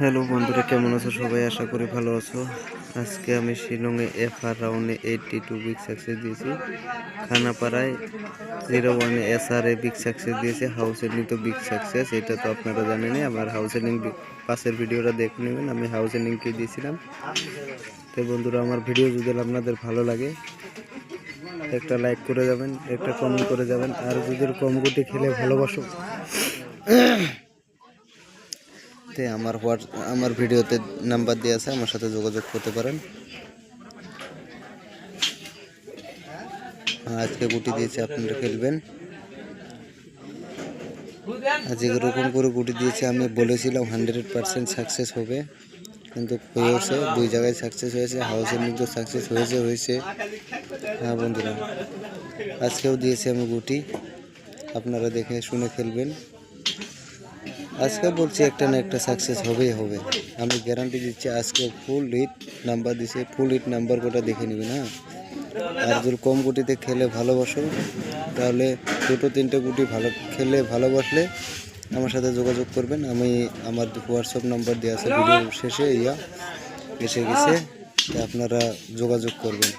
Hello বন্ধুরা, কেমন আছো সবাই? আশা করি ভালো আছো। আজকে আমি শিলংয়ে FR রাউন্ডে 82 বিগ সাকসেস দিয়েছি। খানাপাড়ায় 01 SR বিগ সাকসেস দিয়েছে। হাউস এন্ডিং তো বিগ সাকসেস, এটা তো আপনারা জানেনই। আমার হাউস এন্ডিং পাশের ভিডিওটা দেখে নেবেন, আমি হাউস এন্ডিংকে দিয়েছিলাম। তো বন্ধুরা, আমার ভিডিও যদি আপনাদের ভালো লাগে একটা লাইক করে যাবেন, একটা কমেন্ট করে যাবেন। আর যদি কম গুটি খেলে ভালোবাসো তে আমার ভিডিওতে নাম্বার দেওয়া আছে, আমার সাথে যোগাযোগ করতে পারেন। আজকে গুটি দিয়েছে, আপনারা খেলবেন। আজকে এরকম করে গুটি দিয়েছে, আমি বলেছিলাম 100% সাকসেস হবে, কিন্তু হয়েছে। 2 জায়গায় সাকসেস হয়েছে, হাউসের নিচেও সাকসেস হয়েছে। হ্যাঁ বন্ধুরা, আজকেও দিয়েছে আমি গুটি, আপনারা দেখে শুনে খেলবেন। আজকে বলছি একটা না একটা সাকসেস হবেই হবে, আমি গ্যারান্টি দিচ্ছি। আজকে ফুল হিট নাম্বার দিছে, ফুল হিট নাম্বার কোটা দেখে নেবেন। হ্যাঁ, আর যদি কম গুটিতে খেলে ভালোবাসো, তাহলে 2-3টে গুটি খেলে ভালোবাসলে আমার সাথে যোগাযোগ করবেন। আমার হোয়াটসঅ্যাপ নাম্বার দেওয়া আছে ভিডিওর শেষে, এসে গেছে, আপনারা যোগাযোগ করবেন।